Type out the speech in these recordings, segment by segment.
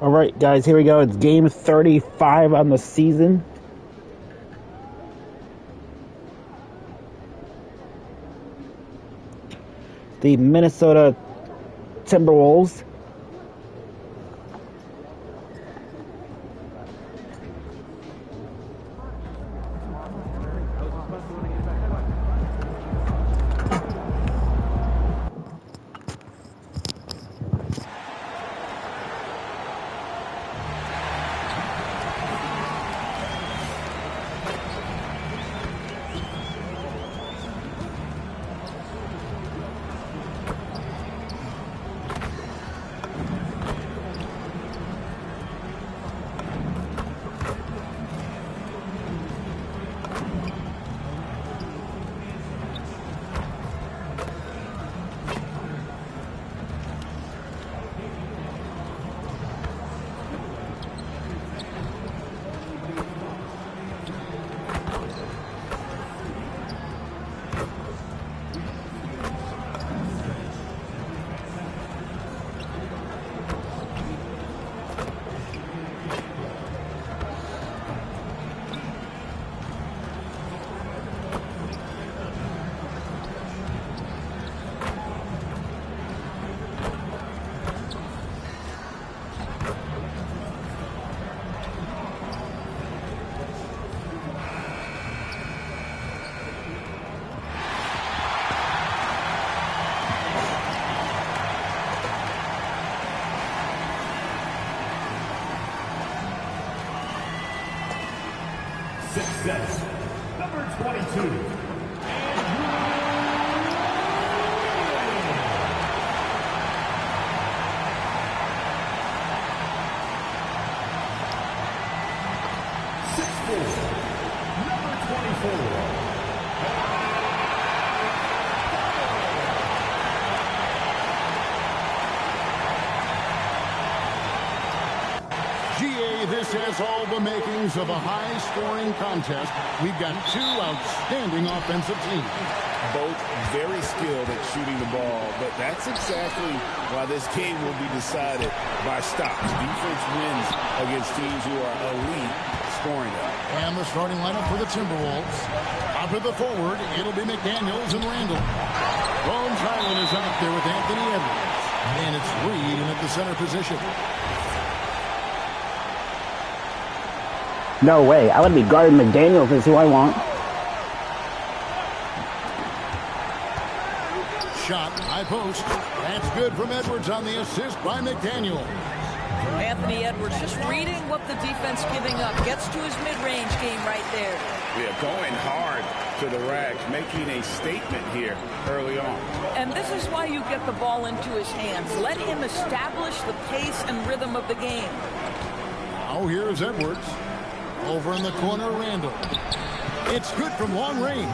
All right, guys, here we go. It's game 35 on the season. The Minnesota Timberwolves Success, number 22. This has all the makings of a high-scoring contest. We've got two outstanding offensive teams. Both very skilled at shooting the ball, but that's exactly why this game will be decided by stops. Defense wins against teams who are elite scoring it. And the starting lineup for the Timberwolves. Out to the forward, it'll be McDaniels and Randall. Bones Highland is out there with Anthony Edwards. And it's Reed in at the center position. No way. I would be guarding McDaniels is who I want. Shot, high post. That's good from Edwards on the assist by McDaniel. Anthony Edwards just reading what the defense giving up. Gets to his mid-range game right there. Yeah, going hard to the rack, making a statement here early on. And this is why you get the ball into his hands. Let him establish the pace and rhythm of the game. Now here's Edwards. Over in the corner, Randall. It's good from long range.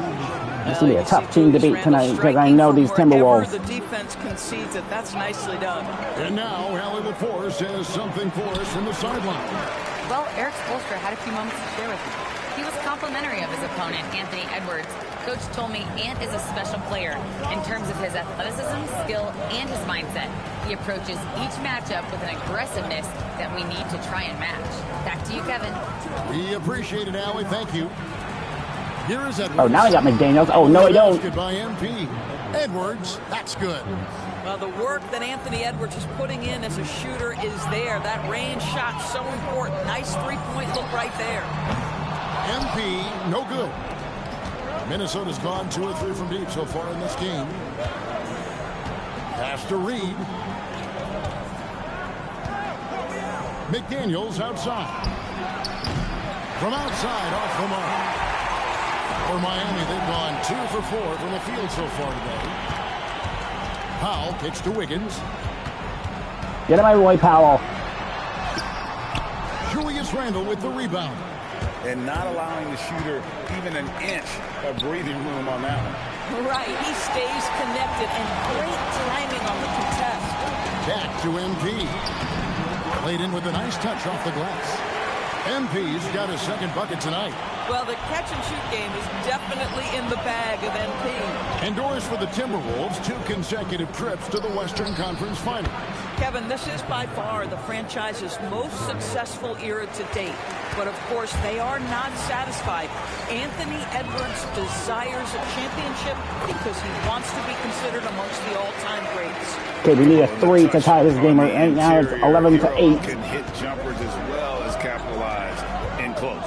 It's going to be a tough team to beat tonight because I know these Timberwolves. The defense concedes it. That's nicely done. And now, Allie LaForce has something for us from the sideline. Well, Eric Spoelstra had a few moments to share with me. He was complimentary of his opponent, Anthony Edwards. Coach told me Ant is a special player in terms of his athleticism, skill, and his mindset. He approaches each matchup with an aggressiveness that we need to try and match. Back to you, Kevin. We appreciate it, Allie. Thank you. Here is Edwards. Oh, now I got McDaniels. Oh, no, I don't. Good by MP. Edwards, that's good. Well, the work that Anthony Edwards is putting in as a shooter is there. That range shot so important. Nice three-point look right there. MP, no good. Minnesota's gone 2 or 3 from deep so far in this game. Pass to Reed. McDaniels outside. From outside, off the mark. For Miami, they've gone 2 for 4 from the field so far today. Powell kicks to Wiggins. Get him, my Roy Powell. Julius Randle with the rebound. And not allowing the shooter even an inch of breathing room on that one. Right, he stays connected and great timing on the contest. Back to MP. Played in with a nice touch off the glass. MP's got his second bucket tonight. Well, the catch-and-shoot game is definitely in the bag of MP. Endorse for the Timberwolves 2 consecutive trips to the Western Conference Finals. Kevin, this is by far the franchise's most successful era to date. But, of course, they are not satisfied. Anthony Edwards desires a championship because he wants to be considered amongst the all-time greats. Okay, we need a 3 to tie this game. Right now it's 11 to 8. Can hit jumpers as well as capitalize in close.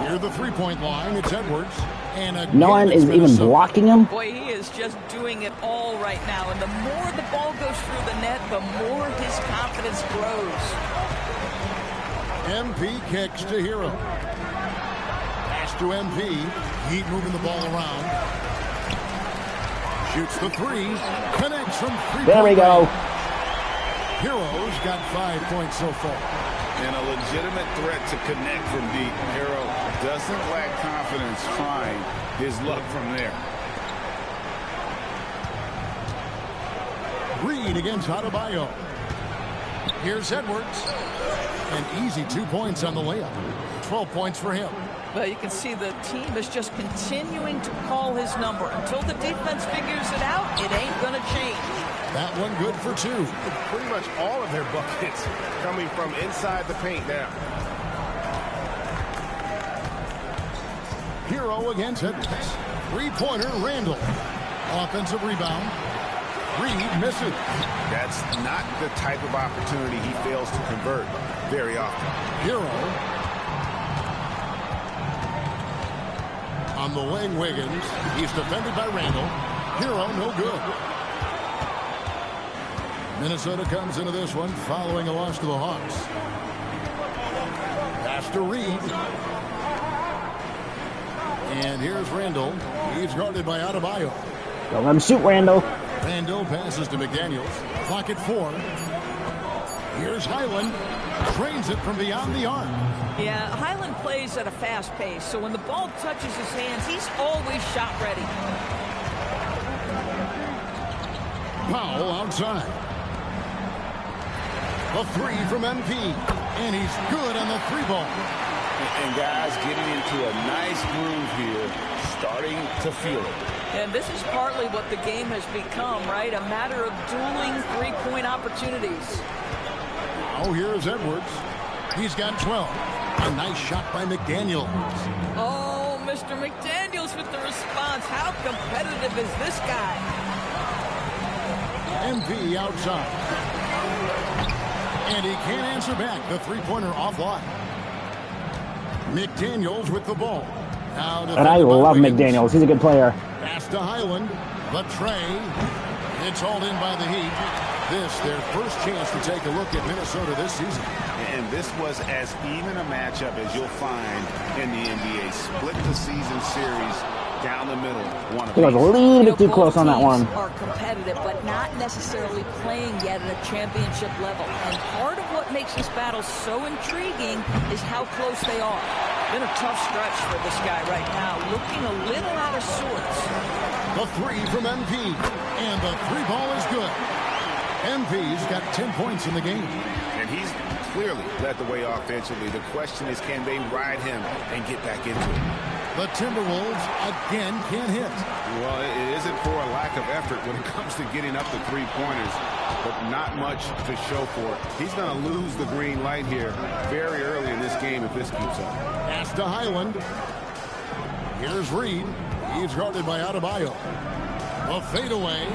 Near the three-point line, it's Edwards. And no one is even blocking him. Boy, he is just doing it all right now. And the more the ball goes through the net, the more his confidence grows. MP kicks to Hero. Pass to MP. Heat moving the ball around. Shoots the 3. Connects from 3-point. There we go. Hero's got 5 points so far. And a legitimate threat to connect from deep. Hero doesn't lack confidence trying his luck from there. Reed against Adebayo. Here's Edwards. An easy 2 points on the layup. 12 points for him. Well, you can see the team is just continuing to call his number. Until the defense figures it out, it ain't going to change. That one good for 2. Pretty much all of their buckets coming from inside the paint now. Hero against Edwards. Three-pointer, Randall. Offensive rebound. Reed misses. That's not the type of opportunity he fails to convert very often. Hero. On the wing, Wiggins. He's defended by Randall. Hero, no good. Minnesota comes into this one following a loss to the Hawks. Pass to Reed. And here's Randall. He's guarded by Adebayo. Don't let him shoot, Randall. Randall passes to McDaniels. Clock at 4. Here's Highland. Trains it from beyond the arc. Yeah, Highland plays at a fast pace, so when the ball touches his hands, he's always shot ready. Powell outside. The 3 from MP. And he's good on the 3-ball. And guys getting into a nice groove here, starting to feel it. And this is partly what the game has become, right? A matter of dueling three-point opportunities. Oh, here's Edwards. He's got 12. A nice shot by McDaniels. Oh, Mr. McDaniels with the response. How competitive is this guy? MP outside. And he can't answer back. The three-pointer offline. McDaniels with the ball. Now and I love Wiggins. McDaniels. He's a good player. Pass to Highland. The tray. It's hauled in by the Heat. This, their first chance to take a look at Minnesota this season. And this was as even a matchup as you'll find in the NBA. Split the season series down the middle. He was a little bit too close on that one. Are competitive, but not necessarily playing yet at a championship level. And part of what makes this battle so intriguing is how close they are. Been a tough stretch for this guy right now, looking a little out of sorts. The 3 from MP. And the 3-ball is good. MP's got 10 points in the game. And he's clearly led the way offensively. The question is, can they ride him and get back into it? The Timberwolves again can't hit. Well, it isn't for a lack of effort when it comes to getting up the three-pointers, but not much to show for it. He's going to lose the green light here very early in this game if this keeps up. Pass to Highland. Here's Reed. He's guarded by Adebayo. A fadeaway.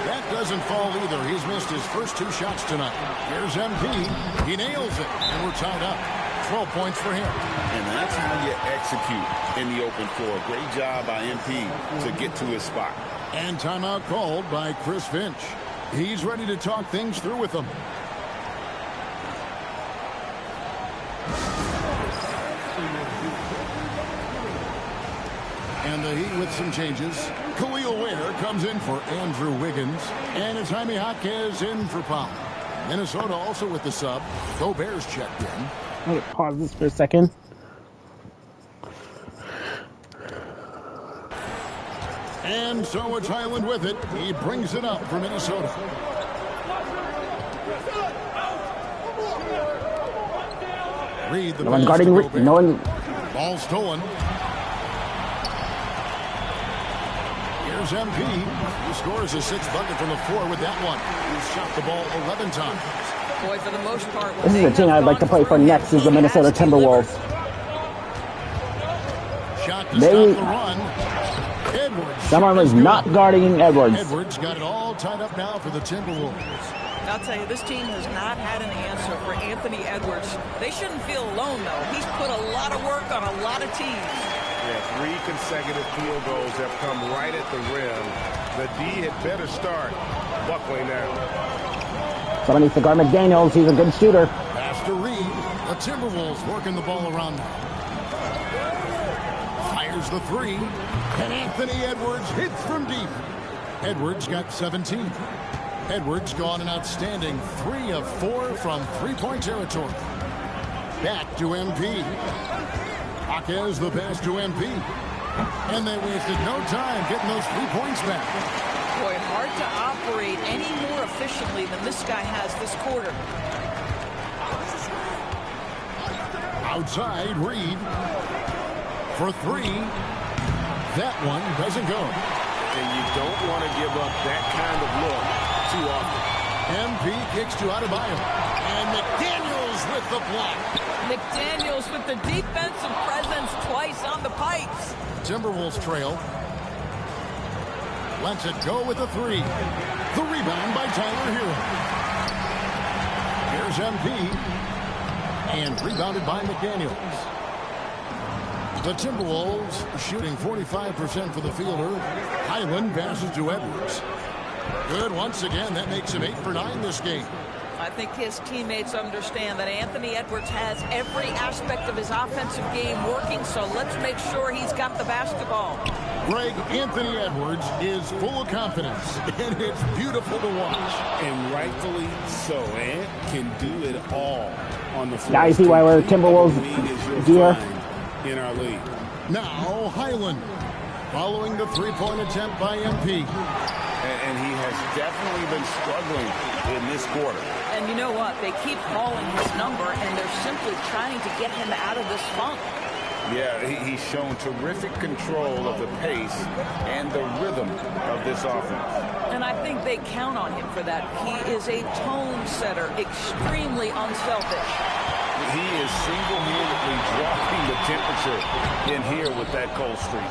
That doesn't fall either. He's missed his first 2 shots tonight. Here's MP. He nails it, and we're tied up. 12 points for him. And that's how you execute in the open floor. Great job by MP to get to his spot. And timeout called by Chris Finch. He's ready to talk things through with them. And the Heat with some changes. Khalil Ware comes in for Andrew Wiggins. And it's Jaime Jaquez in for Powell. Minnesota also with the sub. Gobert's checked in. I'm going to pause this for a second. And so it's Highland with it. He brings it up for Minnesota. Reed, the No one pass guarding. to Gobert. No one. Ball stolen. Here's MP. He scores his 6th bucket from the floor with that one. He's shot the ball 11 times. Boy, for the most part, This is the team I'd like to play for next. Is the Minnesota Timberwolves. Shot to stop the run. Edwards. Someone was not guarding Edwards. Edwards got it all tied up now for the Timberwolves. I'll tell you, this team has not had an answer for Anthony Edwards. They shouldn't feel alone, though. He's put a lot of work on a lot of teams. Yeah, 3 consecutive field goals have come right at the rim. The D had better start buckling now. Someone needs to guard McDaniels. He's a good shooter. Pass to Reed. The Timberwolves working the ball around now. Fires the 3. And Anthony Edwards hits from deep. Edwards got 17. Edwards gone an outstanding 3 of 4 from three-point territory. Back to MP. Jaquez the pass to MP. And they wasted no time getting those 3 points back. Boy, hard to operate any more efficiently than this guy has this quarter. Outside, Reed. For 3. That one doesn't go. And you don't want to give up that kind of look too often. MP kicks to Adebayo. And McDaniels with the block. McDaniels with the defensive presence twice on the pipes. Timberwolves trail. Lets it go with the 3. The rebound by Tyler Hero. Here's MP. And rebounded by McDaniels. The Timberwolves shooting 45% for the fielder. Highland passes to Edwards. Good once again. That makes him 8 for 9 this game. I think his teammates understand that Anthony Edwards has every aspect of his offensive game working, so let's make sure he's got the basketball. Greg, Anthony Edwards is full of confidence, and it's beautiful to watch. And rightfully so. Ant can do it all on the floor. Now you see why we're Timberwolves gear. In our league. Now Highland following the 3-point attempt by MP. And he has definitely been struggling in this quarter. And you know what? They keep calling his number, and they're simply trying to get him out of this funk. Yeah, he's shown terrific control of the pace and the rhythm of this offense. And I think they count on him for that. He is a tone setter, extremely unselfish. He is single-handedly dropping the temperature in here with that cold streak.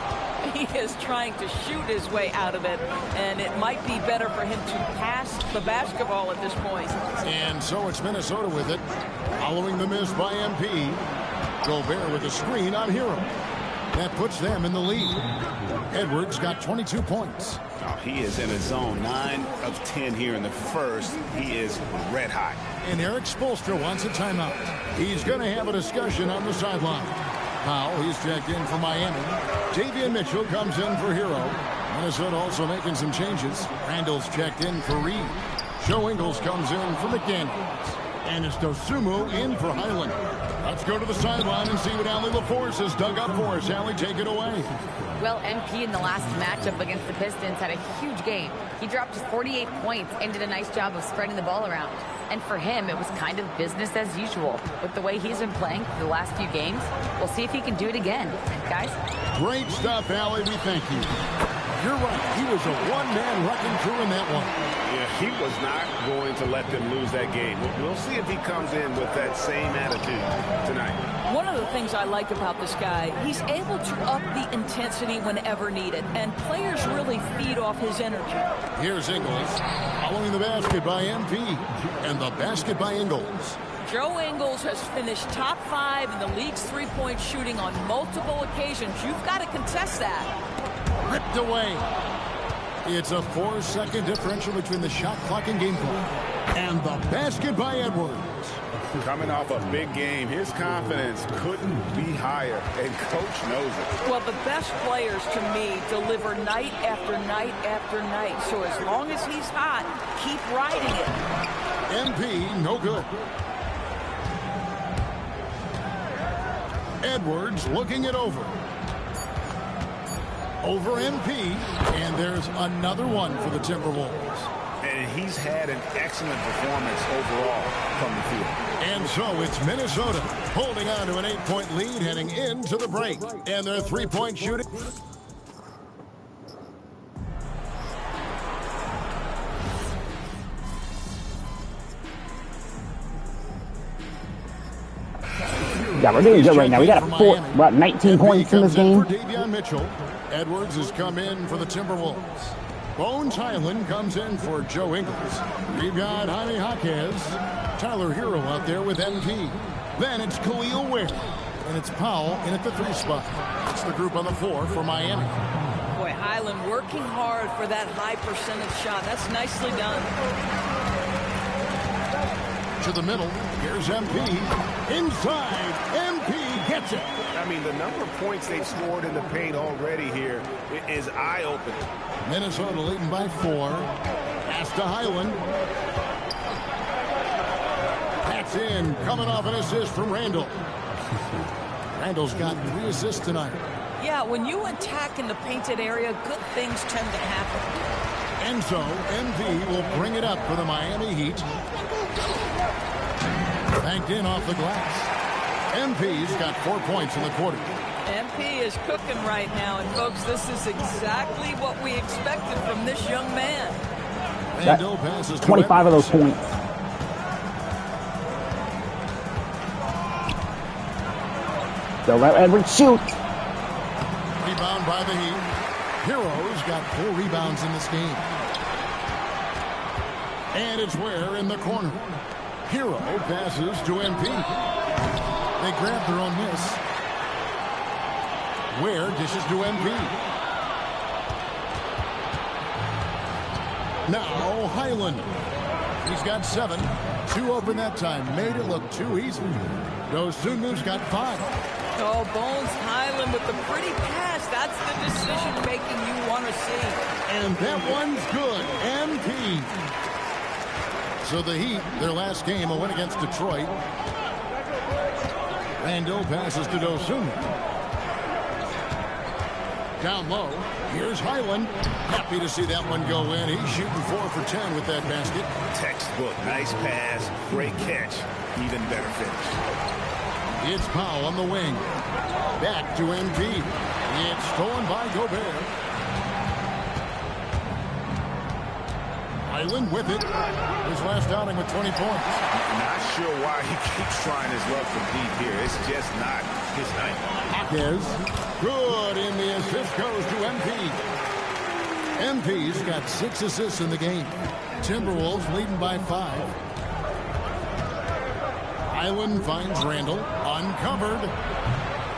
He is trying to shoot his way out of it, and it might be better for him to pass the basketball at this point. And so it's Minnesota with it. Following the miss by MP. Gobert with a screen on Hero. That puts them in the lead. Edwards got 22 points. Oh, he is in a zone. 9 of 10 here in the first. He is red hot. And Eric Spoelstra wants a timeout. He's going to have a discussion on the sideline. Powell, he's checked in for Miami. Davion Mitchell comes in for Hero. Minnesota also making some changes. Randall's checked in for Reed. Joe Ingles comes in for McDaniels. And it's Dosunmu in for Highland. Let's go to the sideline and see what Allie LaForce has dug up for us. Allie, take it away. Well, MP in the last matchup against the Pistons had a huge game. He dropped 48 points and did a nice job of spreading the ball around. And for him, it was kind of business as usual. With the way he's been playing for the last few games, we'll see if he can do it again. Guys? Great stuff, Allie. We thank you. You're right. He was a one-man wrecking crew in that one. Yeah, he was not going to let them lose that game. We'll see if he comes in with that same attitude tonight. One of the things I like about this guy, he's able to up the intensity whenever needed, and players really feed off his energy. Here's Ingles, following the basket by MP, and the basket by Ingles. Joe Ingles has finished top 5 in the league's three-point shooting on multiple occasions. You've got to contest that. Ripped away. It's a 4-second differential between the shot clock and game clock. And the basket by Edwards. Coming off a big game, his confidence couldn't be higher, and Coach knows it. Well, the best players, to me, deliver night after night after night. So as long as he's hot, keep riding it. MP, no good. Edwards looking it over. Over MP, and there's another one for the Timberwolves. And and he's had an excellent performance overall from the field. And so it's Minnesota holding on to an 8-point lead heading into the break. And their three-point shooting. Yeah, we're doing good right now. We got about 19 points in this game. Mitchell. Edwards has come in for the Timberwolves. Bones Highland comes in for Joe Ingles. We've got Jaime Jaquez, Tyler Hero out there with MP. Then it's Khalil Ware, and it's Powell in at the 3 spot. It's the group on the 4 for Miami. Boy, Highland working hard for that high percentage shot. That's nicely done. To the middle, here's MP. Inside, MP gets it. I mean, the number of points they've scored in the paint already here is eye-opening. Minnesota leading by 4. Pass to Highland. That's in. Coming off an assist from Randall. Randall's got 3 assists tonight. Yeah, when you attack in the painted area, good things tend to happen. And so, MP will bring it up for the Miami Heat. Banked in off the glass. MP's got 4 points in the quarter. MP is cooking right now, and folks, this is exactly what we expected from this young man. Randall passes 25 of those points. So let Edwards shoot. Rebound by the Heat. Hero's got 4 rebounds in this game. And it's Ware in the corner. Hero passes to MP. They grab their own miss. Ware dishes to MP. Now Highland. He's got 7. 2 open that time. Made it look too easy. Dosunmu's got 5. Oh, Bones Highland with the pretty pass. That's the decision-making you want to see. And that one's good. MP. So the Heat, their last game, a win against Detroit. Randall passes to Dosunmu. Down low, here's Highland. Happy to see that one go in. He's shooting 4 for 10 with that basket. Textbook, nice pass, great catch, even better finish. It's Powell on the wing. Back to MP. It's stolen by Gobert. Highland with it. His last outing with 20 points. Not sure why he keeps trying his luck from deep here. It's just not his night. Jaquez. Good, and the assist goes to MP. MP's got 6 assists in the game. Timberwolves leading by 5. Highland finds Randall. Uncovered.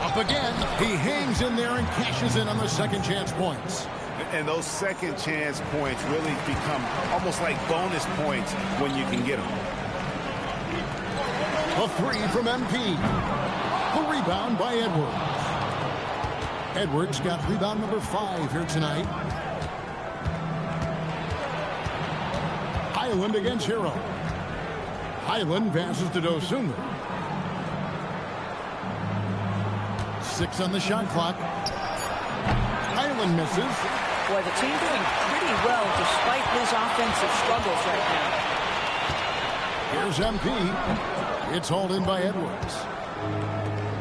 Up again. He hangs in there and cashes in on the second chance points. And those second chance points really become almost like bonus points when you can get them. A 3 from MP. A rebound by Edwards. Edwards got rebound number 5 here tonight. Highland against Hero. Highland passes to Dosunmu. 6 on the shot clock. Highland misses. Boy, the team doing pretty well despite his offensive struggles right now. Here's MP. It's hauled in by Edwards.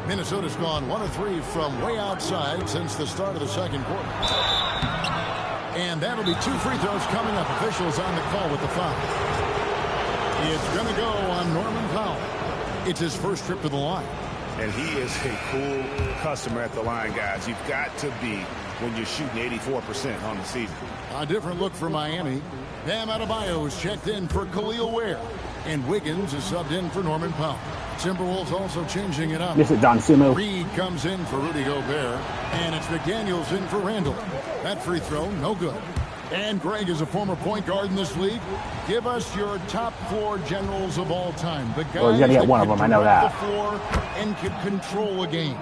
Minnesota's gone 1 of 3 from way outside since the start of the second quarter. And that'll be 2 free throws coming up. Officials on the call with the foul. It's going to go on Norman Powell. It's his first trip to the line. And he is a cool customer at the line, guys. You've got to be when you're shooting 84% on the season. A different look for Miami. Bam Adebayo is checked in for Khalil Ware. And Wiggins is subbed in for Norman Powell. Timberwolves also changing it up. This is Dosunmu. Reed comes in for Rudy Gobert. And it's McDaniels in for Randall. That free throw, no good. And Greg is a former point guard in this league. Give us your top 4 generals of all time. The guys Well, you gotta get one of them, I know that. The floor and can control a game.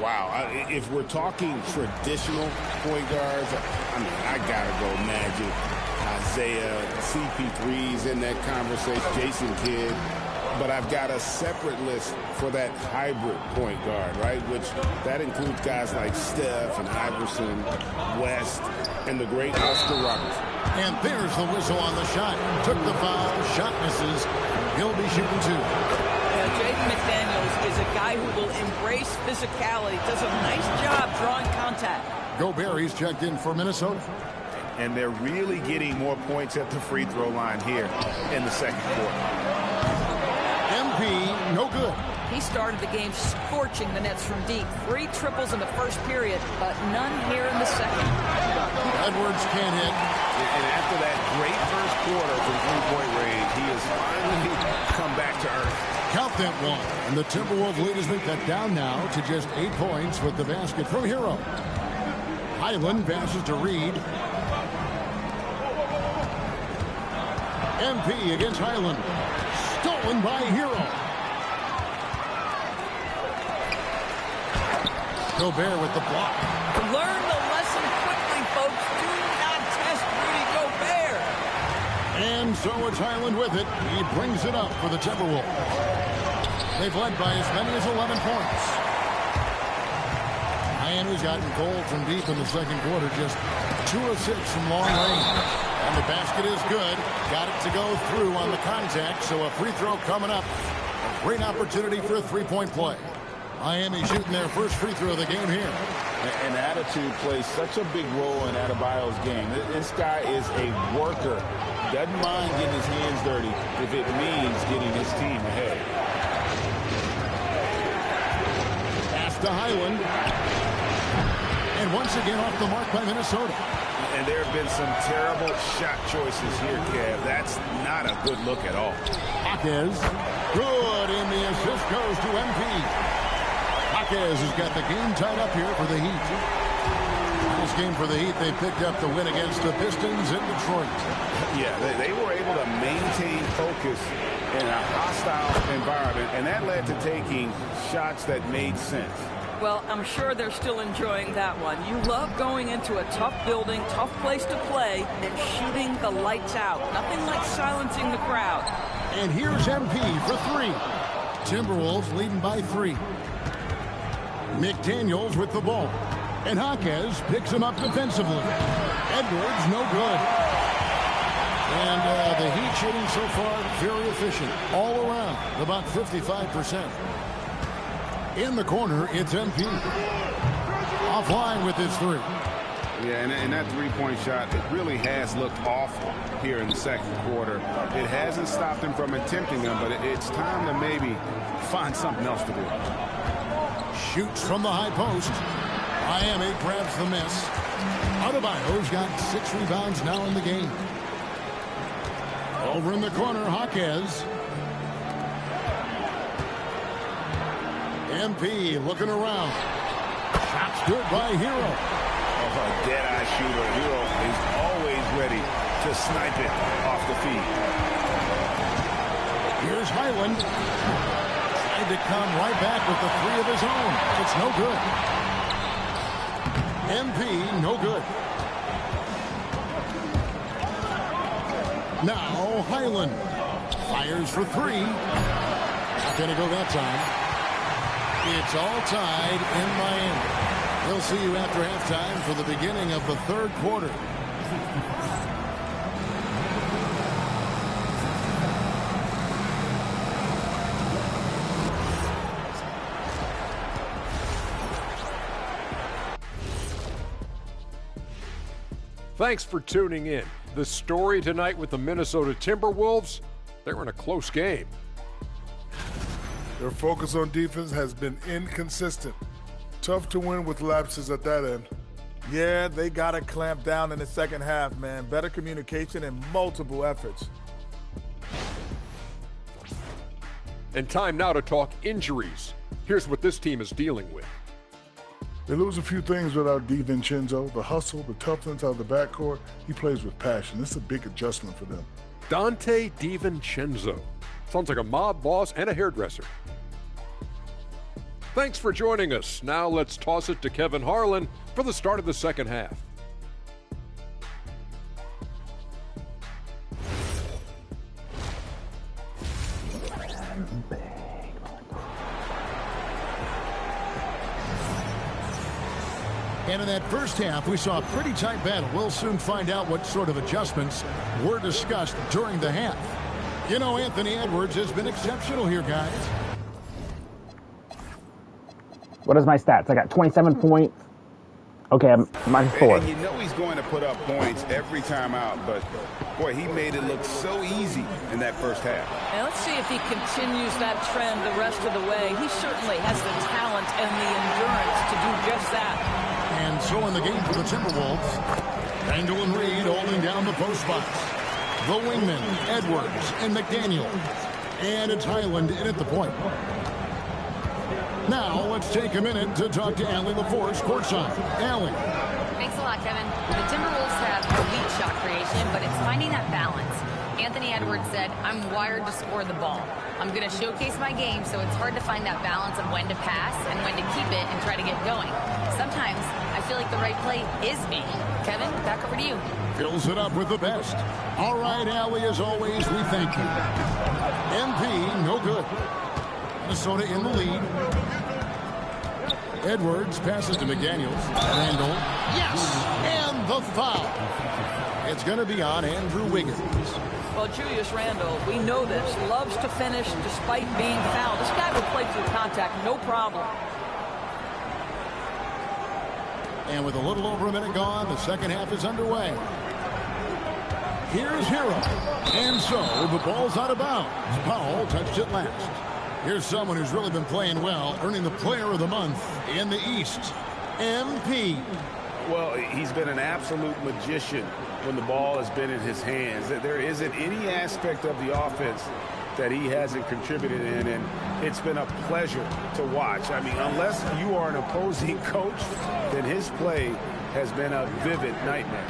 Wow, if we're talking traditional point guards, I mean, I gotta go Magic, Isaiah, CP3's in that conversation, Jason Kidd. But I've got a separate list for that hybrid point guard, right? Which that includes guys like Steph and Iverson, West, and the great Oscar Robertson. And there's the whistle on the shot. Took the foul. Shot misses. He'll be shooting 2. Jaden McDaniels is a guy who will embrace physicality. Does a nice job drawing contact. Gobert checked in for Minnesota. And they're really getting more points at the free throw line here in the second quarter. MP, no good. He started the game scorching the Nets from deep. 3 triples in the first period, but none here in the second. Edwards can't hit. And after that great first quarter from three-point range, he has finally come back to earth. Count that one. And the Timberwolves lead has been cut down now to just 8 points with the basket from Hero. Highland passes to Reed. MP against Highland. Stolen by Hero. Gobert with the block. Learn the lesson quickly, folks. Do not test Rudy Gobert. And so it's Highland with it. He brings it up for the Timberwolves. They've led by as many as 11 points. Miami's gotten cold from deep in the second quarter. Just 2 of 6 from long range. And the basket is good. Got it to go through on the contact. So a free throw coming up. A great opportunity for a three-point play. Miami shooting their first free throw of the game here. And attitude plays such a big role in Adebayo's game. This guy is a worker. Doesn't mind getting his hands dirty if it means getting his team ahead. Pass to Highland. And once again off the mark by Minnesota. And there have been some terrible shot choices here, Kev. That's not a good look at all. Jaquez. Good, and the assist goes to MP. Jaquez has got the game tied up here for the Heat. This game for the Heat, they picked up the win against the Pistons in Detroit. Yeah, they were able to maintain focus in a hostile environment, and that led to taking shots that made sense. Well, I'm sure they're still enjoying that one. You love going into a tough building, tough place to play, and shooting the lights out. Nothing like silencing the crowd. And here's MP for 3. Timberwolves leading by 3. McDaniels with the ball. And Jaquez picks him up defensively. Edwards, no good. And the Heat shooting so far very efficient. All around, about 55%. In the corner, it's MP. Offline with his 3. Yeah, and that three-point shot, it really has looked awful here in the second quarter. It hasn't stopped him from attempting them, but it's time to maybe find something else to do. Shoots from the high post. Miami grabs the miss. Adebayo's got 6 rebounds now in the game. Over in the corner, Jaquez. MP looking around. Shots good by Hero. Oh, a dead-eye shooter. Hero is always ready to snipe it off the feed. Here's Highland. Tried to come right back with the 3 of his own. It's no good. MP, no good. Now Highland fires for 3. Not going to go that time. It's all tied in Miami. We'll see you after halftime for the beginning of the third quarter. Thanks for tuning in. The story tonight with the Minnesota Timberwolves, they're in a close game. Their focus on defense has been inconsistent. Tough to win with lapses at that end. Yeah, they got to clamp down in the second half, man. Better communication and multiple efforts. And time now to talk injuries. Here's what this team is dealing with. They lose a few things without DiVincenzo. The hustle, the toughness out of the backcourt. He plays with passion. This is a big adjustment for them. Dante DiVincenzo. Sounds like a mob boss and a hairdresser. Thanks for joining us. Now let's toss it to Kevin Harlan for the start of the second half. And in that first half, we saw a pretty tight battle. We'll soon find out what sort of adjustments were discussed during the half. You know, Anthony Edwards has been exceptional here, guys. What is my stats? I got 27 points. Okay, I'm -4. And you know he's going to put up points every time out, but boy, he made it look so easy in that first half. And let's see if he continues that trend the rest of the way. He certainly has the talent and the endurance to do just that. And so in the game for the Timberwolves, Randall and Reed holding down the post box. The wingmen, Edwards and McDaniel. And it's Highland in at the point. Now, let's take a minute to talk to Allie LaForce, courtside. Allie. Thanks a lot, Kevin. The Timberwolves have elite shot creation, but it's finding that balance. Anthony Edwards said, I'm wired to score the ball. I'm going to showcase my game, so it's hard to find that balance of when to pass and when to keep it and try to get going. Sometimes, I feel like the right play is me. Kevin, back over to you. Fills it up with the best. All right, Allie, as always, we thank you. MP, no good. Minnesota in the lead. Edwards passes to McDaniels. Randall. Yes! And the foul. It's going to be on Andrew Wiggins. Well, Julius Randle, we know this, loves to finish despite being fouled. This guy will play through contact, no problem. And with a little over a minute gone, the second half is underway. Here's Hero. And so the ball's out of bounds. Powell touched it last. Here's someone who's really been playing well, earning the Player of the Month in the East. MP. Well, he's been an absolute magician when the ball has been in his hands. There isn't any aspect of the offense that he hasn't contributed in, and it's been a pleasure to watch. I mean, unless you are an opposing coach, then his play has been a vivid nightmare.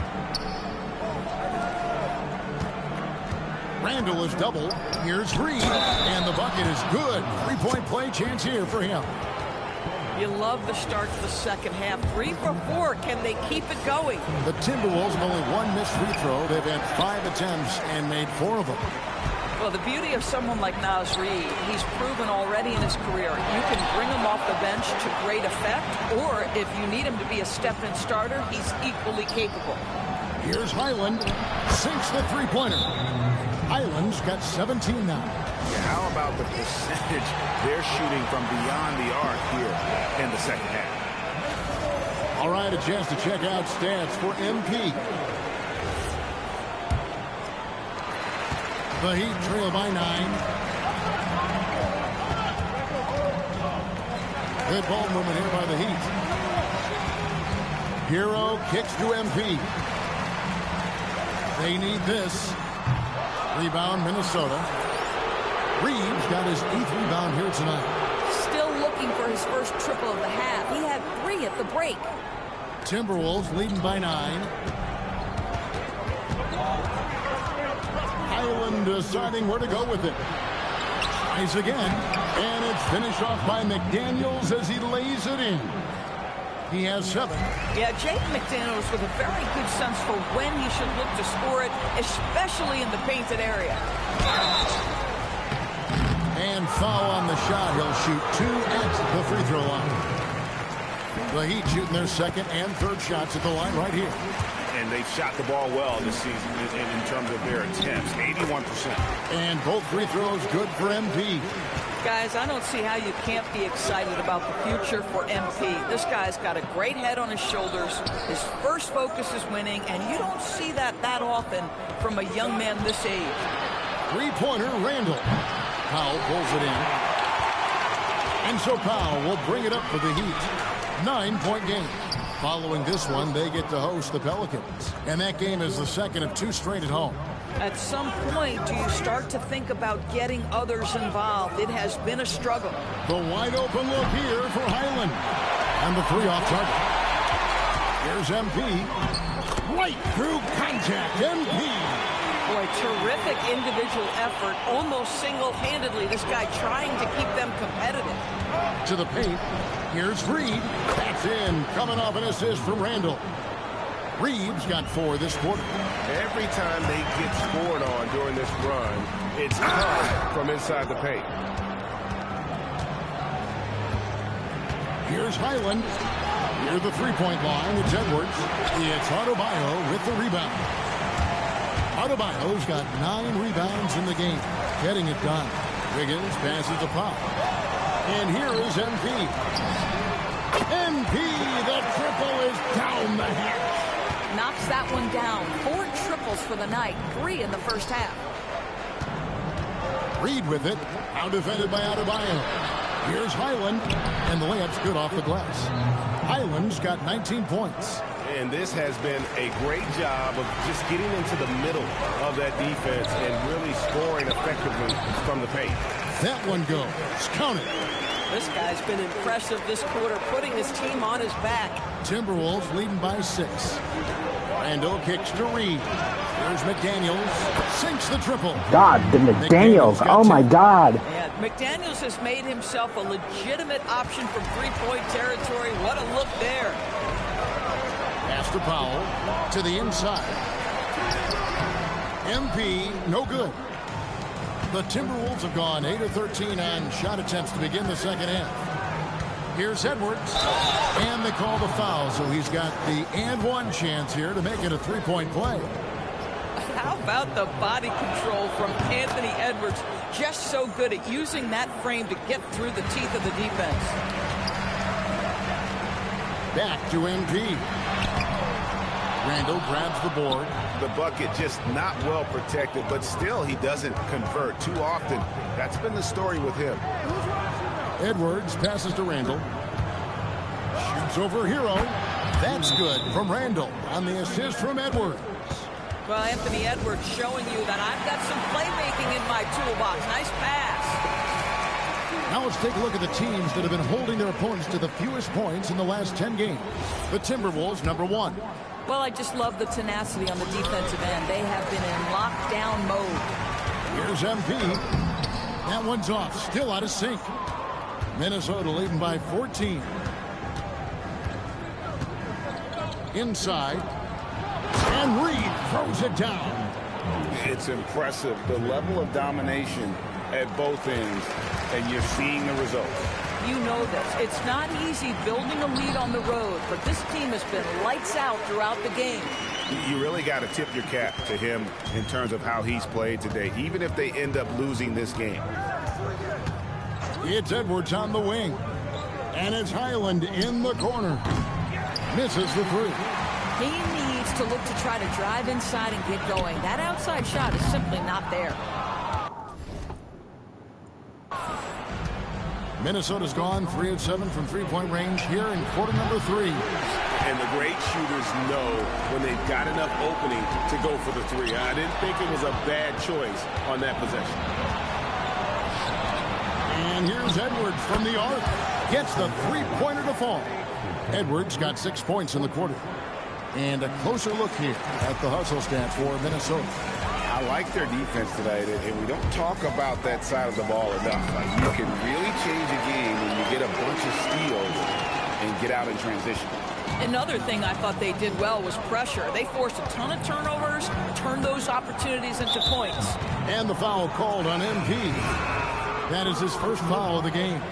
Randall is double. Here's Reed, and the bucket is good. Three-point play chance here for him. You love the start to the second half. 3 for 4. Can they keep it going? The Timberwolves have only one missed free throw. They've had 5 attempts and made 4 of them. Well, the beauty of someone like Naz Reid, he's proven already in his career. You can bring him off the bench to great effect, or if you need him to be a step-in starter, he's equally capable. Here's Highland. Sinks the three-pointer. Highland's got 17 now. Yeah, how about the percentage they're shooting from beyond the arc here in the second half? All right, a chance to check out stats for MP. The Heat trail by 9. Good ball movement here by the Heat. Hero kicks to MP. They need this. Rebound, Minnesota. Reeves got his 8th rebound here tonight. Still looking for his first triple of the half. He had 3 at the break. Timberwolves leading by 9. Highland deciding where to go with it. Tries again. And it's finished off by McDaniels as he lays it in. He has 7. Yeah, Jaden McDaniels with a very good sense for when he should look to score it, especially in the painted area. And foul on the shot. He'll shoot 2 at the free throw line. The Heat shooting their second and third shots at the line right here. And they've shot the ball well this season in terms of their attempts, 81%. And both free throws good for MP. Guys, I don't see how you can't be excited about the future for MP. This guy's got a great head on his shoulders. His first focus is winning, and you don't see that often from a young man this age. Three-pointer, Randall. Powell pulls it in. And so Powell will bring it up for the Heat. 9-point game. Following this one, they get to host the Pelicans. And that game is the second of 2 straight at home. At some point, do you start to think about getting others involved? It has been a struggle. The wide open look here for Highland. And the 3 off target. Here's MP. Right through contact. MP. Boy, terrific individual effort. Almost single-handedly, this guy trying to keep them competitive. To the paint. Here's Reed. That's in. Coming off an assist from Randall. Reeves got 4 this quarter. Every time they get scored on during this run, it's come from inside the paint. Here's Highland. Near the three-point line, it's Edwards. It's Adebayo with the rebound. Adebayo's got 9 rebounds in the game, getting it done. Wiggins passes the Powell. And here is MP. MP, the triple is down the hatch. Knocks that one down. 4 triples for the night, 3 in the first half. Reed with it. Now defended by Adebayo. Here's Highland, and the layup's good off the glass. Highland's got 19 points. And this has been a great job of just getting into the middle of that defense and really scoring effectively from the paint. That one goes. Count it. This guy's been impressive this quarter, putting his team on his back. Timberwolves leading by 6. Randall kicks to Reed. Here's McDaniels. Sinks the triple. God, the McDaniels. Oh, my God. Yeah, McDaniels has made himself a legitimate option from three-point territory. What a look there. Pass to Powell. To the inside. MP, no good. The Timberwolves have gone 8 of 13 on shot attempts to begin the second half. Here's Edwards. And they call the foul, so he's got the and one chance here to make it a three-point play. How about the body control from Anthony Edwards? Just so good at using that frame to get through the teeth of the defense. Back to MP. Randall grabs the board. The bucket just not well protected, but still he doesn't convert too often. That's been the story with him. Edwards passes to Randall. Shoots over Hero. That's good from Randall on the assist from Edwards. Well, Anthony Edwards showing you that I've got some playmaking in my toolbox. Nice pass. Now let's take a look at the teams that have been holding their opponents to the fewest points in the last 10 games. The Timberwolves, number 1. Well, I just love the tenacity on the defensive end. They have been in lockdown mode. Here's MP. That one's off. Still out of sync. Minnesota leading by 14. Inside. And Reed throws it down. It's impressive, the level of domination at both ends, and you're seeing the results. You know this. It's not easy building a lead on the road, but this team has been lights out throughout the game. You really got to tip your cap to him in terms of how he's played today, even if they end up losing this game. It's Edwards on the wing. And it's Highland in the corner. Misses the three. He needs to look to try to drive inside and get going. That outside shot is simply not there. Minnesota's gone 3 of 7 from three-point range here in quarter number 3. And the great shooters know when they've got enough opening to go for the three. I didn't think it was a bad choice on that possession. And here's Edwards from the arc. Gets the three-pointer to fall. Edwards got 6 points in the quarter. And a closer look here at the hustle stats for Minnesota. I like their defense tonight, and we don't talk about that side of the ball enough. Like, you can really change a game when you get a bunch of steals and get out in transition. Another thing I thought they did well was pressure. They forced a ton of turnovers, turned those opportunities into points. And the foul called on MP. That is his first foul of the game.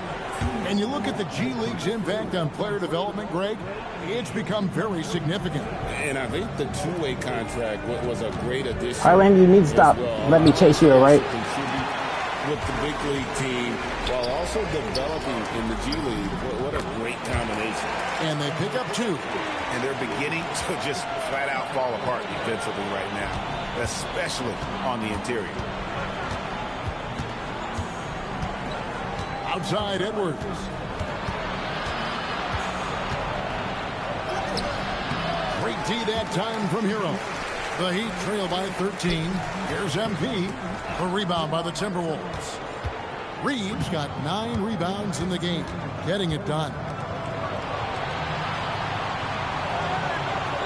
And you look at the G League's impact on player development, Greg, it's become very significant. And I think the two-way contract was a great addition. All right, Randy, you need to stop. Let me chase you, all right? Contribute with the big league team while also developing in the G League. What a great combination. And they pick up 2. And they're beginning to just flat out fall apart defensively right now, especially on the interior. Outside Edwards. Great D that time from Hero. The Heat trail by 13. Here's MP. A rebound by the Timberwolves. Reeves got 9 rebounds in the game, getting it done.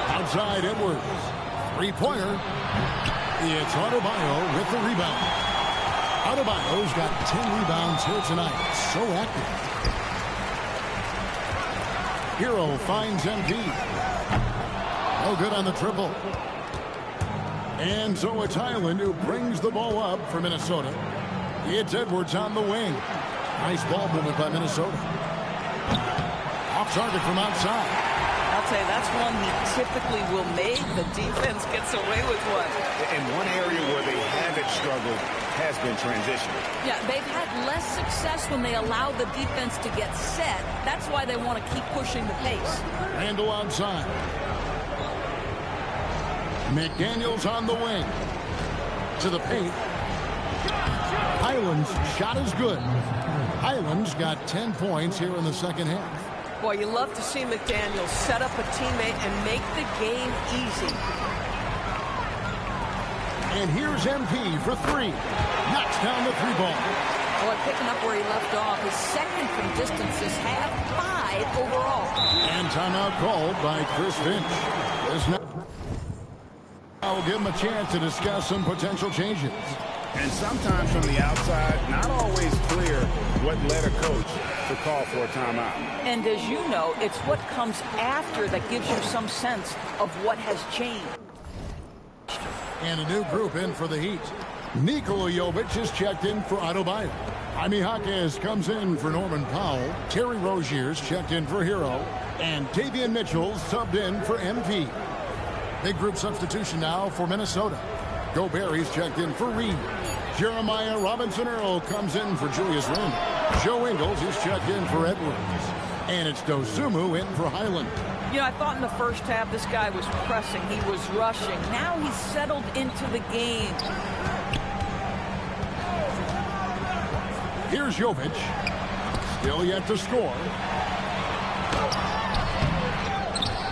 Outside Edwards. Three-pointer. It's Adebayo with the rebound. Adebayo's got 10 rebounds here tonight. So active. Hero finds MP. No good on the triple. And so it's Highland who brings the ball up for Minnesota. It's Edwards on the wing. Nice ball movement by Minnesota. Off target from outside. say that's one he typically will make. The defense gets away with one. And one area where they haven't struggled has been transition. Yeah, they've had less success when they allow the defense to get set. That's why they want to keep pushing the pace. Randall outside. McDaniels on the wing. To the paint. Highland's shot is good. Highland's got 10 points here in the second half. Boy, you love to see McDaniels set up a teammate and make the game easy. And here's MP for three. Knocks down the three ball. Boy, picking up where he left off. His second from distance this half, 5 overall. And timeout called by Chris Finch. I will give him a chance to discuss some potential changes. And sometimes from the outside, not always clear what led a coach to call for a timeout. And as you know, it's what comes after that gives you some sense of what has changed. And a new group in for the Heat. Nikola Jovic is checked in for Adebayo. Jaime Jaquez comes in for Norman Powell. Terry Rozier's checked in for Hero. And Davion Mitchell subbed in for MP. Big group substitution now for Minnesota. Gobert is checked in for Reed. Jeremiah Robinson-Earl comes in for Julius Randle. Joe Ingles is checked in for Edwards. And it's Dosunmu in for Highland. You know, I thought in the first half this guy was pressing. He was rushing. Now he's settled into the game. Here's Jovic. Still yet to score.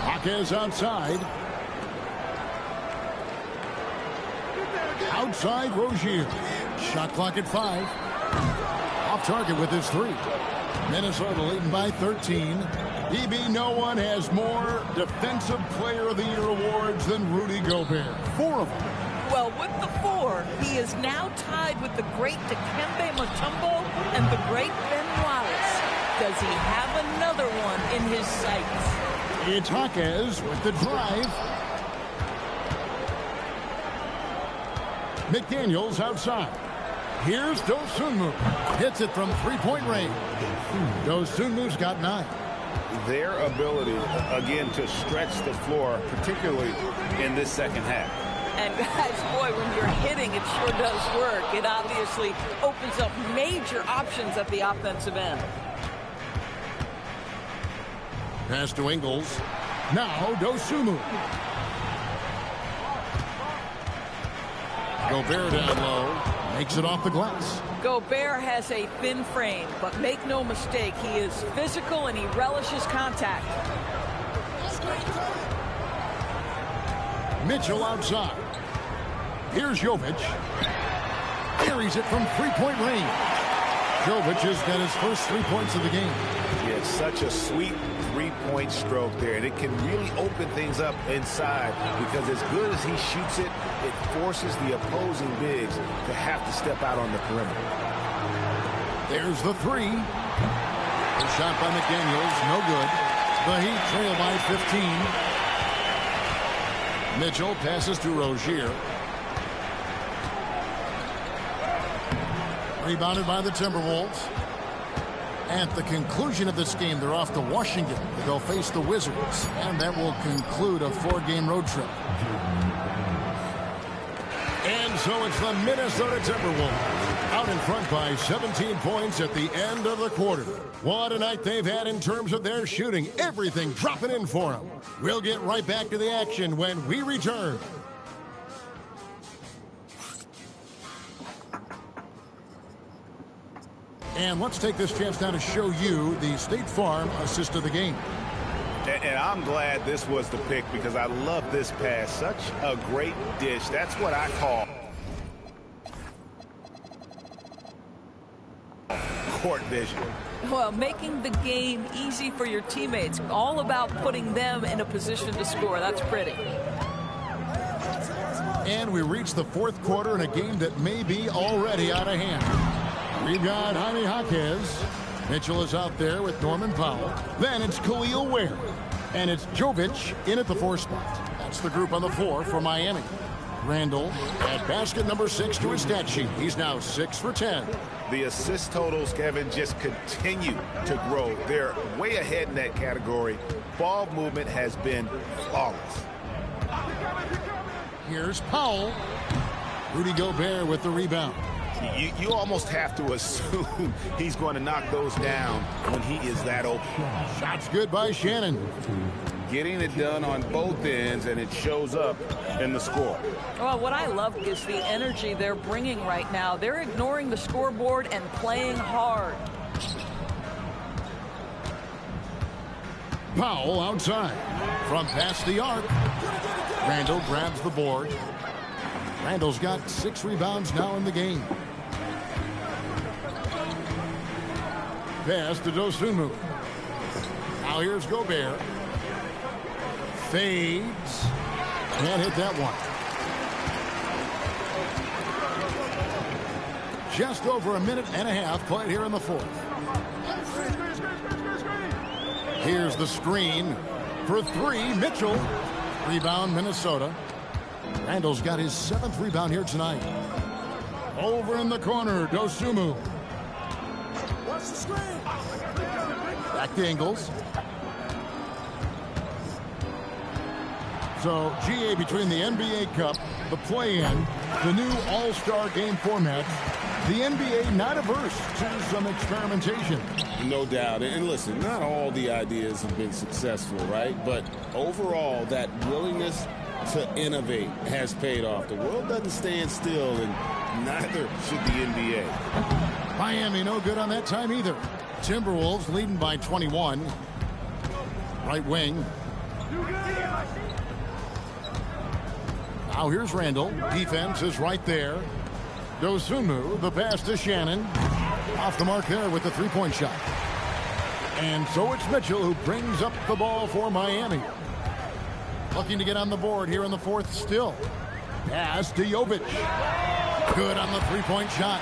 Jaquez outside. Outside Rozier. Shot clock at 5. Off target with his 3. Minnesota leading by 13. EB, no one has more Defensive Player of the Year awards than Rudy Gobert. 4 of them. Well, with the 4, he is now tied with the great Dikembe Mutombo and the great Ben Wallace. Does he have another one in his sights? It's Jaquez with the drive. McDaniels outside. Here's Dosunmu. Hits it from three-point range. Dosunmu's got 9. Their ability, again, to stretch the floor, particularly in this second half. And guys, boy, when you're hitting, it sure does work. It obviously opens up major options at the offensive end. Pass to Ingles. Now Dosunmu. Gobert down low. Makes it off the glass. Gobert has a thin frame, but make no mistake, he is physical and he relishes contact. Mitchell outside. Here's Jovic. Carries it from three-point range. Jovic has got his first 3 points of the game. He has such a sweet three-point stroke there, and it can really open things up inside because as good as he shoots it, it forces the opposing bigs to have to step out on the perimeter. There's the 3. A shot by McDaniels, no good. The Heat trail by 15. Mitchell passes to Rozier. Rebounded by the Timberwolves. At the conclusion of this game, they're off to Washington. They'll face the Wizards, and that will conclude a 4-game road trip. And so it's the Minnesota Timberwolves out in front by 17 points at the end of the quarter. What a night they've had in terms of their shooting. Everything dropping in for them. We'll get right back to the action when we return. And let's take this chance now to show you the State Farm assist of the game. And I'm glad this was the pick because I love this pass. Such a great dish. That's what I call court vision. Well, making the game easy for your teammates. All about putting them in a position to score. That's pretty. And we reach the fourth quarter in a game that may be already out of hand. We've got Jaime Jaquez. Mitchell is out there with Norman Powell. Then it's Khalil Ware. And it's Jovic in at the 4 spot. That's the group on the 4 for Miami. Randall at basket number 6 to his stat sheet. He's now 6 for 10. The assist totals, Kevin, just continue to grow. They're way ahead in that category. Ball movement has been flawless. Here's Powell. Rudy Gobert with the rebound. You almost have to assume he's going to knock those down when he is that open. Shots good by Shannon. Getting it done on both ends, and it shows up in the score. Well, what I love is the energy they're bringing right now. They're ignoring the scoreboard and playing hard. Powell outside. From past the arc. Randall grabs the board. Randall's got 6 rebounds now in the game. Pass to Dosunmu. Now here's Gobert. Fades. Can't hit that one. Just over a minute and a half played here in the fourth. Here's the screen for 3. Mitchell. Rebound, Minnesota. Randall's got his 7th rebound here tonight. Over in the corner, Dosunmu. Back to Ingles. So, GA, between the NBA Cup, the play-in, the new All-Star game format, the NBA not averse to some experimentation. No doubt. And listen, not all the ideas have been successful, right? But overall, that willingness to innovate has paid off. The world doesn't stand still, and neither should the NBA. Miami no good on that time either. Timberwolves leading by 21. Right wing. Now here's Randall. Defense is right there. Dosunmu, the pass to Shannon. Off the mark there with the three-point shot. And so it's Mitchell who brings up the ball for Miami. Looking to get on the board here in the fourth still. Pass to Jovic. Good on the three-point shot.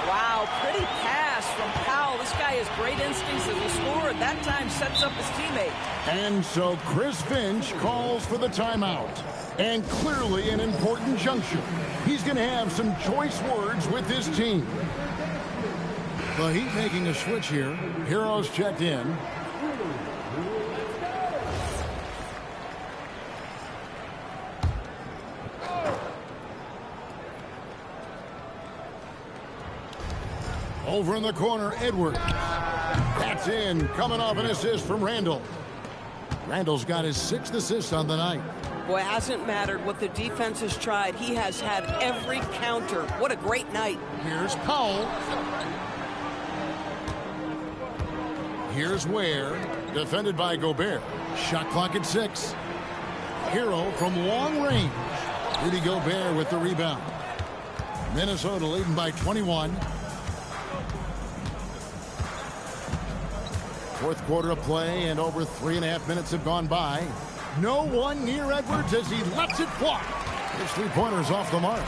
Wow, pretty pass from Powell. This guy has great instincts as a scorer. That time sets up his teammate. And so Chris Finch calls for the timeout. And clearly an important juncture. He's going to have some choice words with his team. The Heat making a switch here. Heroes checked in. Over in the corner, Edwards. That's in. Coming off an assist from Randall. Randall's got his 6th assist on the night. Boy, it hasn't mattered what the defense has tried. He has had every counter. What a great night. Here's Powell. Here's Ware. Defended by Gobert. Shot clock at 6. Hero from long range. Rudy Gobert with the rebound. Minnesota leading by 21. Fourth quarter of play, and over 3.5 minutes have gone by. No one near Edwards as he lets it fly. His three-pointers off the mark.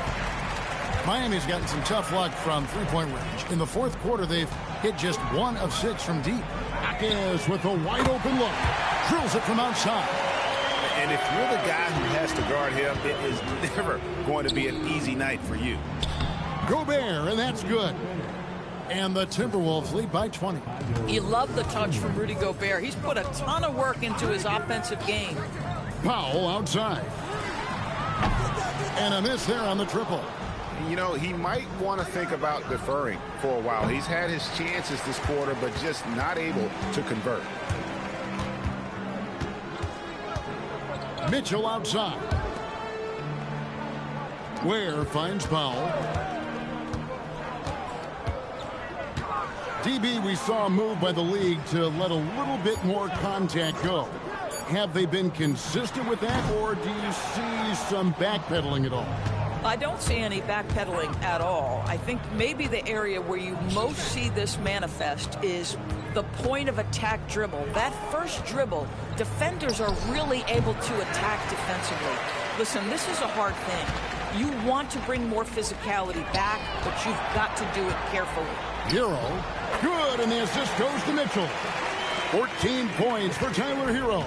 Miami's gotten some tough luck from three-point range. In the fourth quarter, they've hit just 1 of 6 from deep. Akez with a wide-open look. Drills it from outside. And if you're the guy who has to guard him, it is never going to be an easy night for you. Gobert, and that's good. And the Timberwolves lead by 20. You love the touch from Rudy Gobert. He's put a ton of work into his offensive game. Powell outside. And a miss there on the triple. You know, he might want to think about deferring for a while. He's had his chances this quarter, but just not able to convert. Mitchell outside. Ware finds Powell. DB, we saw a move by the league to let a little bit more contact go. Have they been consistent with that, or do you see some backpedaling at all? I don't see any backpedaling at all. I think maybe the area where you most see this manifest is the point of attack dribble. That first dribble, defenders are really able to attack defensively. Listen, this is a hard thing. You want to bring more physicality back, but you've got to do it carefully. Hero, good, and the assist goes to Mitchell. 14 points for Tyler Hero.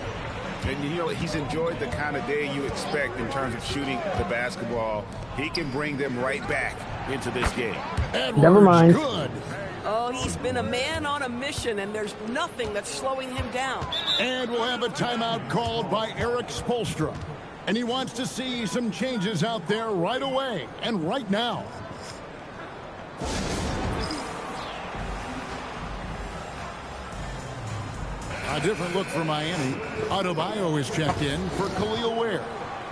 And, you know, he's enjoyed the kind of day you expect in terms of shooting the basketball. He can bring them right back into this game. Edwards, Never mind. good. Oh, he's been a man on a mission, and there's nothing that's slowing him down. And we'll have a timeout called by Eric Spoelstra. And he wants to see some changes out there right away and right now. A different look for Miami. Adebayo is checked in for Khalil Ware.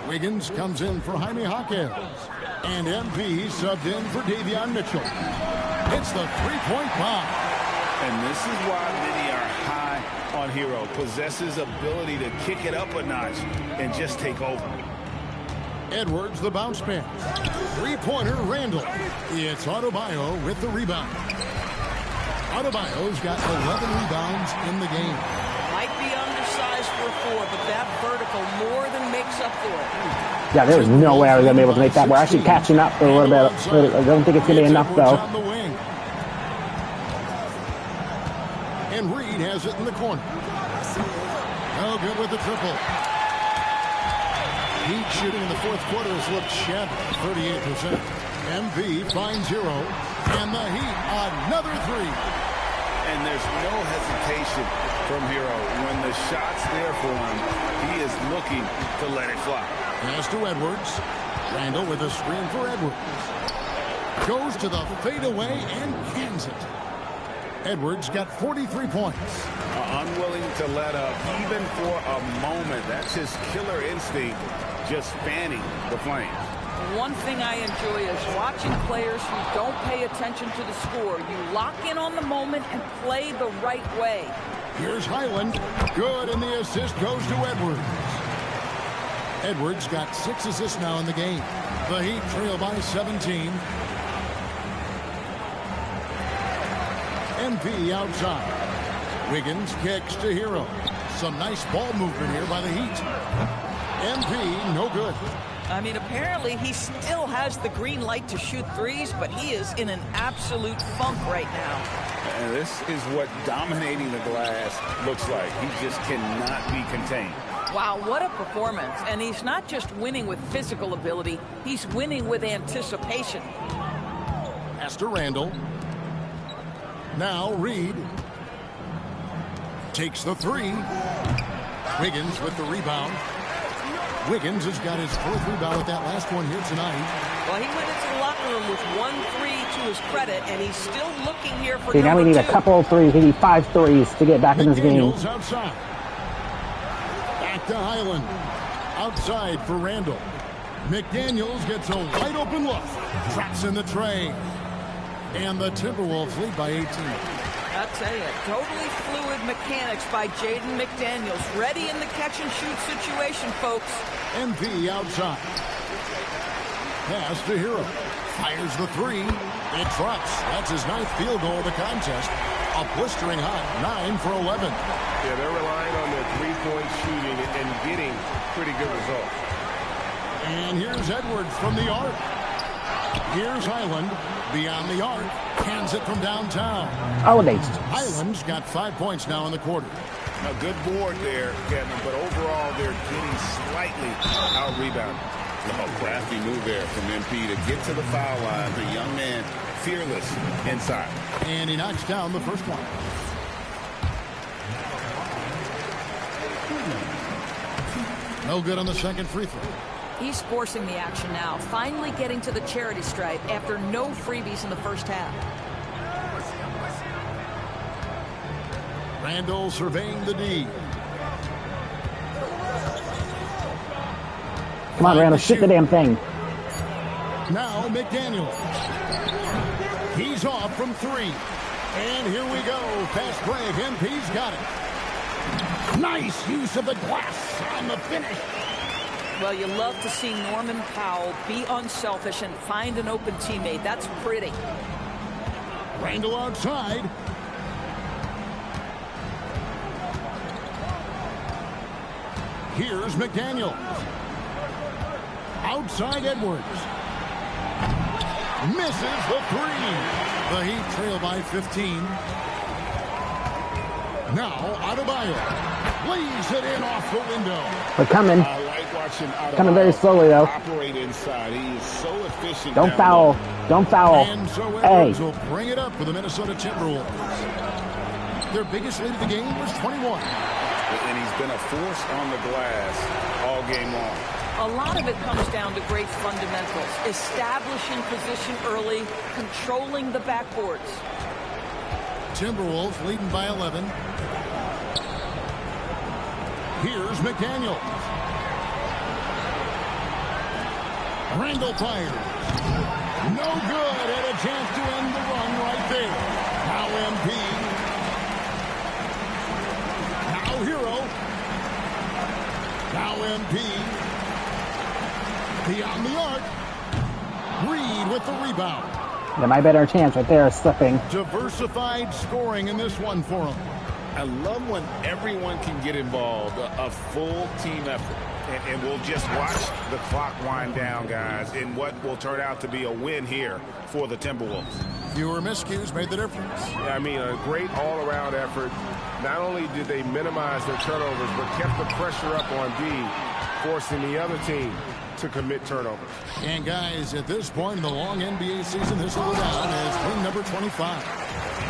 Wiggins comes in for Jaime Jaquez. And MP subbed in for Davion Mitchell. It's the three-point bomb. And this is why many are high on Hero. Possesses ability to kick it up a notch and just take over. Edwards, the bounce pass. Three-pointer, Randall. It's Adebayo with the rebound. Adebayo's got 11 rebounds in the game. Might be undersized for a 4, but that vertical more than makes up for it. Yeah, there was no way I was going to be able to make that. We're actually catching up a little bit. I don't think it's going to be enough, though. And Reed has it in the corner. No good with the triple. Heat shooting in the fourth quarter has looked shabby, 38%. MV finds Hero, and the Heat another three. And there's no hesitation from Hero. When the shot's there for him, he is looking to let it fly. Pass to Edwards. Randall with a screen for Edwards. Goes to the fadeaway and cans it. Edwards got 43 points. Unwilling to let up, even for a moment. That's his killer instinct, just fanning the flames. One thing I enjoy is watching players who don't pay attention to the score. You lock in on the moment and play the right way. Here's Highland. Good, and the assist goes to Edwards. Edwards got 6 assists now in the game. The Heat trail by 17. MP outside. Wiggins kicks to Hero. Some nice ball movement here by the Heat. MP, no good. I mean, apparently he still has the green light to shoot threes, but he is in an absolute funk right now. And this is what dominating the glass looks like. He just cannot be contained. Wow, what a performance. And he's not just winning with physical ability, he's winning with anticipation. Pass to Randall. Now Reed takes the three. Wiggins with the rebound. Wiggins has got his 4th rebound with that last one here tonight. Well, he went into the locker room with 1 3 to his credit, and he's still looking here for See, now we need 2. a couple of threes, maybe 5 threes to get back in this game. McDaniels outside. Back to Highland. Outside for Randall. McDaniels gets a wide open look. Traps in the tray. And the Timberwolves lead by 18. I'll tell you, totally fluid mechanics by Jaden McDaniels. Ready in the catch-and-shoot situation, folks. MP outside. Pass to Hero. Fires the three. It drops. That's his 9th field goal of the contest. A blistering hot 9 for 11. Yeah, they're relying on their three-point shooting and getting pretty good results. And here's Edwards from the arc. Here's Highland. Beyond the arc. Hands it from downtown. Oh, they... Highland's got 5 points now in the quarter. A good board there, Kevin, but overall they're getting slightly out-rebounded. Oh, crafty move there from MP to get to the foul line. The young man, fearless inside. And he knocks down the first one. No good on the second free throw. He's forcing the action now, finally getting to the charity stripe after no freebies in the first half. Randall surveying the D. Come on, Randall, shoot the damn thing. Now McDaniels. He's off from 3. And here we go. Past Greg. MP's got it. Nice use of the glass on the finish. Well, you love to see Norman Powell be unselfish and find an open teammate. That's pretty. Randall outside. Here's McDaniels. Outside Edwards. Misses the 3. The Heat trail by 15. Now, Adebayo lays it in off the window. They're coming. I like watching Adebayo Coming very slowly, though. operate inside. He is so efficient. Don't down foul. low. Don't foul. And so Hey. Edwards will bring it up for the Minnesota Timberwolves. Their biggest lead of the game was 21. And he's been a force on the glass all game long. A lot of it comes down to great fundamentals. Establishing position early, controlling the backboards. Timberwolves leading by 11. Here's McDaniel. Randall fires. No good, and a chance to end the run right there. Now MP. Now Hero. Now MP. Beyond the arc. Reed with the rebound. Yeah, my better chance right there, slipping. Diversified scoring in this one for him. I love when everyone can get involved, a full team effort. And we'll just watch the clock wind down, guys, in what will turn out to be a win here for the Timberwolves. Fewer miscues made the difference. Yeah, I mean, a great all-around effort. Not only did they minimize their turnovers, but kept the pressure up on D, forcing the other team to commit turnovers. And guys, at this point in the long NBA season, this will go down as win number 25.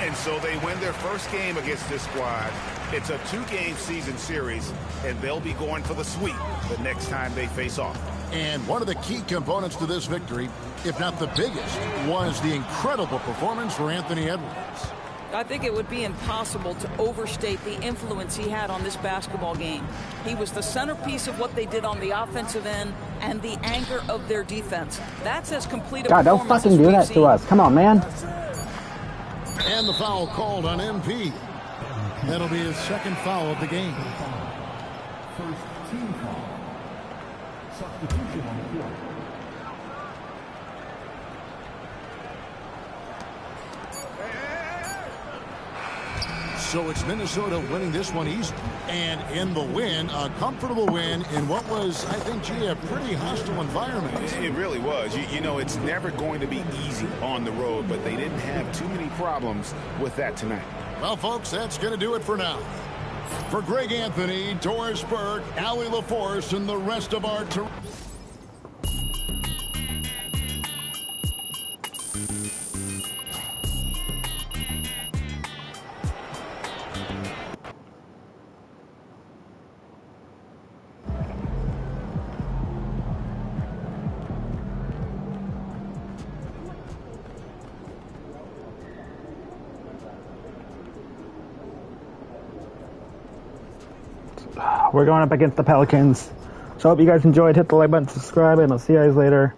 And so they win their first game against this squad. It's a 2-game season series, and they'll be going for the sweep the next time they face off. And one of the key components to this victory, if not the biggest, was the incredible performance for Anthony Edwards. I think it would be impossible to overstate the influence he had on this basketball game. He was the centerpiece of what they did on the offensive end and the anchor of their defense. That's as complete a God, don't performance fucking as do we've that seen. to us. Come on, man. And the foul called on MP. That'll be his second foul of the game. First team foul. Substitution on the field. So it's Minnesota winning this one easy. And in the win, a comfortable win in what was, I think, gee, a pretty hostile environment. It really was. You know, it's never going to be easy on the road, but they didn't have too many problems with that tonight. Well, folks, that's going to do it for now. For Greg Anthony, Doris Burke, Allie LaForce, and the rest of our... We're going up against the Pelicans. So I hope you guys enjoyed. Hit the like button, subscribe, and I'll see you guys later.